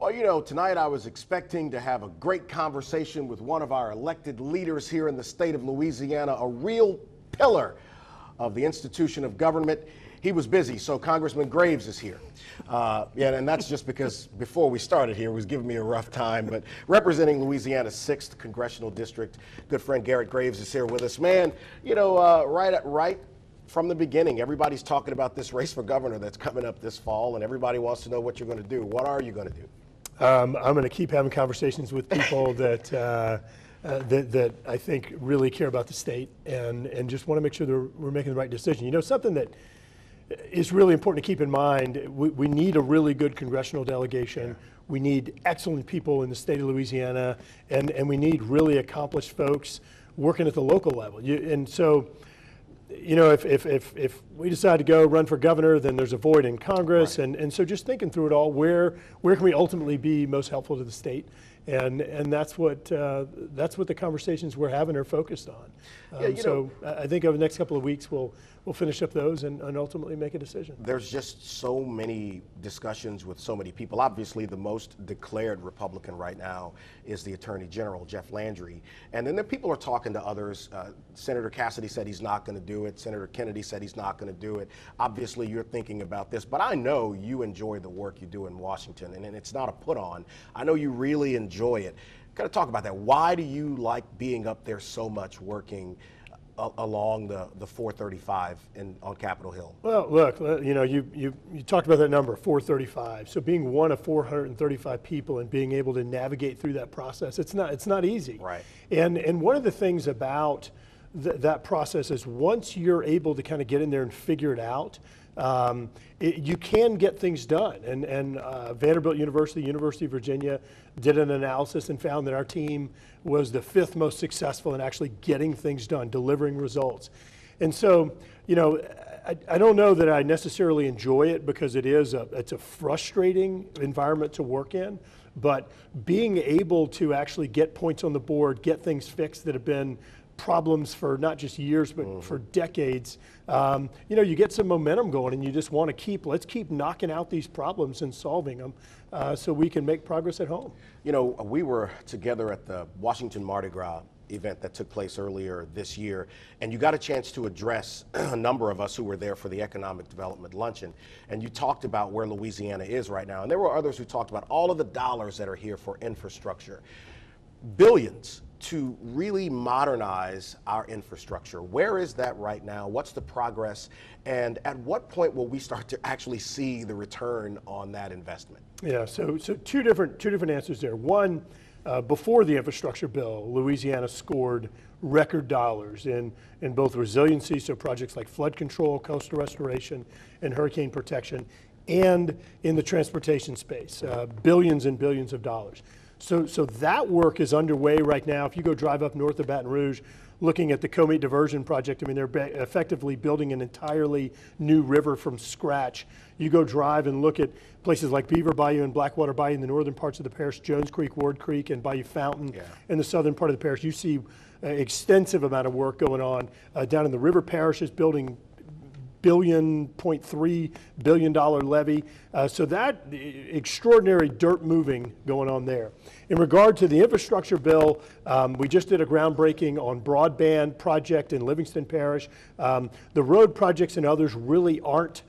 Well, you know, tonight I was expecting to have a great conversation with one of our elected leaders here in the state of Louisiana, a real pillar of the institution of government. He was busy, so Congressman Graves is here. Yeah, and that's just because before we started here, he was giving me a rough time, but representing Louisiana's 6th Congressional District, good friend Garret Graves is here with us. Man, you know, right from the beginning, everybody's talking about this race for governor that's coming up this fall, and everybody wants to know what you're going to do. What are you going to do? I'm going to keep having conversations with people that I think really care about the state and just want to make sure that we're making the right decision. You know, something that is really important to keep in mind, we need a really good congressional delegation. Yeah. We need excellent people in the state of Louisiana, and we need really accomplished folks working at the local level. And so, you know, if we decide to go run for governor, then there's a void in Congress, right. and so just thinking through it all, where can we ultimately be most helpful to the state, and that's what the conversations we're having are focused on. So I think over the next couple of weeks we'll finish up those and ultimately make a decision. There's just so many discussions with so many people. Obviously, the most declared Republican right now is the Attorney General, Jeff Landry. And then the people are talking to others. Senator Cassidy said he's not going to do it. Senator Kennedy said he's not going to do it. Obviously, you're thinking about this, but I know you enjoy the work you do in Washington, and it's not a put on. I know you really enjoy it. Kind of talk about that. Why do you like being up there so much, working along the 435 on Capitol Hill? Well, look, you know, you talked about that number, 435. So being one of 435 people and being able to navigate through that process, it's not easy. Right. And one of the things about that process is once you're able to kind of get in there and figure it out, you can get things done. And Vanderbilt University, University of Virginia did an analysis and found that our team was the 5th most successful in actually getting things done, delivering results. And so, you know, I don't know that I necessarily enjoy it because it's a frustrating environment to work in, but being able to actually get points on the board, get things fixed that have been problems for not just years, but for decades, you know, you get some momentum going and you just want to let's keep knocking out these problems and solving them so we can make progress at home. You know, we were together at the Washington Mardi Gras event that took place earlier this year, and you got a chance to address a number of us who were there for the Economic Development Luncheon, and you talked about where Louisiana is right now, and there were others who talked about all of the dollars that are here for infrastructure. Billions to really modernize our infrastructure. Where is that right now? What's the progress? And at what point will we start to actually see the return on that investment? Yeah, so two different answers there. One, before the infrastructure bill, Louisiana scored record dollars in both resiliency, so projects like flood control, coastal restoration, and hurricane protection, and in the transportation space, billions and billions of dollars. So that work is underway right now. If you go drive up north of Baton Rouge, looking at the Comite Diversion Project, I mean, they're effectively building an entirely new river from scratch. You go drive and look at places like Beaver Bayou and Blackwater Bayou in the northern parts of the parish, Jones Creek, Ward Creek, and Bayou Fountain in the southern part of the parish. You see extensive amount of work going on down in the river parishes, building $1.3 billion levee. So that extraordinary dirt moving going on there. In regard to the infrastructure bill, we just did a groundbreaking on broadband project in Livingston Parish. The road projects and others really aren't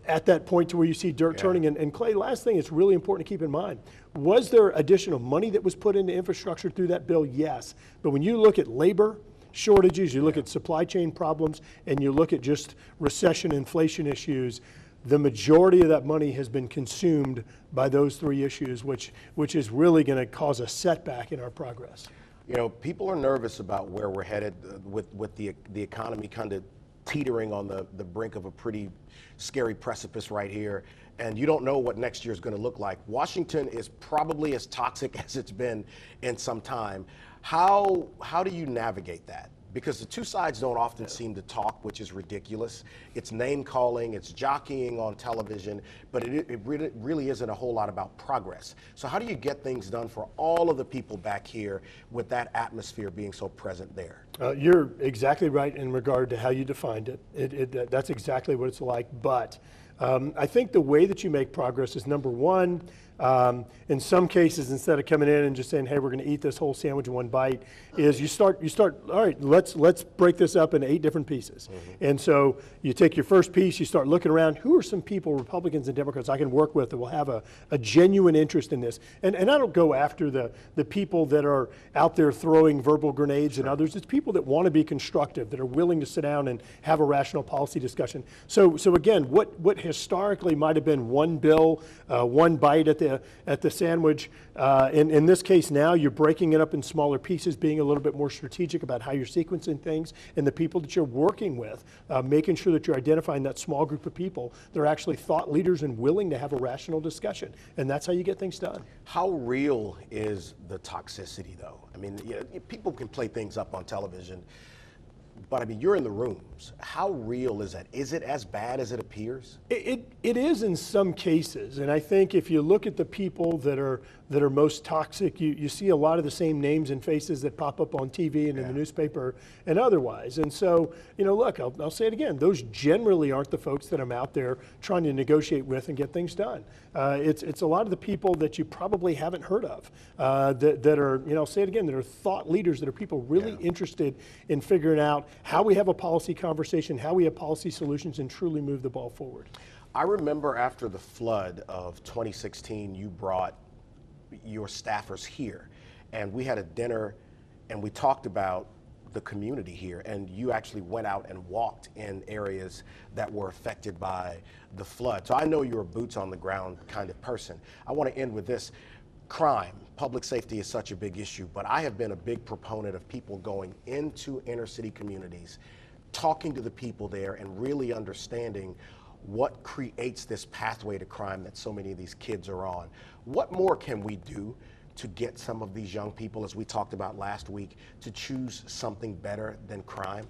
at that point to where you see dirt turning. And Clay, last thing it's really important to keep in mind, was there additional money that was put into infrastructure through that bill? Yes. But when you look at labor shortages, you look at supply chain problems, and you look at just recession, inflation issues, the majority of that money has been consumed by those 3 issues, which is really going to cause a setback in our progress. You know, people are nervous about where we're headed with the economy kind of teetering on the brink of a pretty scary precipice right here, and you don't know what next year is going to look like. Washington is probably as toxic as it's been in some time. How do you navigate that? Because the two sides don't often seem to talk, which is ridiculous. It's name calling, it's jockeying on television, but it really isn't a whole lot about progress. So how do you get things done for all of the people back here with that atmosphere being so present there? You're exactly right in regard to how you defined it. That's exactly what it's like, but I think the way that you make progress is, number one, in some cases, instead of coming in and just saying, hey, we're going to eat this whole sandwich in one bite, is you start, all right, let's break this up into 8 different pieces. And so you take your first piece, you start looking around, who are some people, Republicans and Democrats, I can work with that will have a genuine interest in this. And I don't go after the people that are out there throwing verbal grenades and others. It's people that want to be constructive, that are willing to sit down and have a rational policy discussion. So again, what historically might have been one bill, one bite at the sandwich, in this case now you're breaking it up in smaller pieces, being a little bit more strategic about how you're sequencing things, and the people that you're working with, making sure that you're identifying that small group of people that are actually thought leaders and willing to have a rational discussion. And that's how you get things done. How real is the toxicity, though? I mean, people can play things up on television, but I mean, you're in the rooms. How real is that? Is it as bad as it appears? It is in some cases, and I think if you look at the people that are most toxic, you see a lot of the same names and faces that pop up on TV and in the newspaper and otherwise. And so, look, I'll say it again, those generally aren't the folks that I'm out there trying to negotiate with and get things done. It's a lot of the people that you probably haven't heard of, that are, I'll say it again, that are thought leaders, that are people really interested in figuring out how we have a policy conversation, how we have policy solutions, and truly move the ball forward. I remember after the flood of 2016, you brought your staffers here, and we had a dinner, and we talked about the community here, and you actually went out and walked in areas that were affected by the flood. So I know you're a boots on the ground kind of person. I want to end with this. Crime, public safety is such a big issue, but I have been a big proponent of people going into inner city communities, talking to the people there, and really understanding what creates this pathway to crime that so many of these kids are on. What more can we do to get some of these young people, as we talked about last week, to choose something better than crime?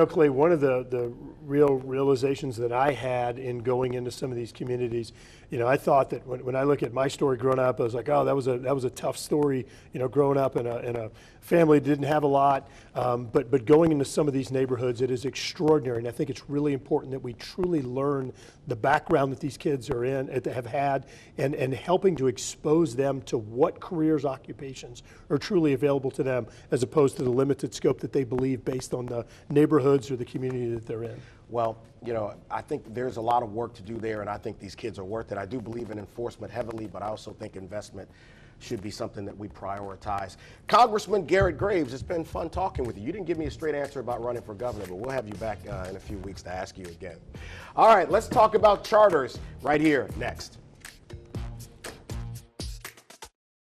Clay, one of the real realizations that I had in going into some of these communities, I thought that when I look at my story growing up, I was like, oh, that was a tough story, growing up in a family that didn't have a lot, but going into some of these neighborhoods, it is extraordinary, and I think it's really important that we truly learn the background that these kids are in, have had, and helping to expose them to what careers, occupations are truly available to them, as opposed to the limited scope that they believe based on the neighborhoods or the community that they're in. Well, I think there's a lot of work to do there, and I think these kids are worth it. I do believe in enforcement heavily, but I also think investment should be something that we prioritize. Congressman Garret Graves, it's been fun talking with you. You didn't give me a straight answer about running for governor, but we'll have you back in a few weeks to ask you again. All right, let's talk about charters right here next.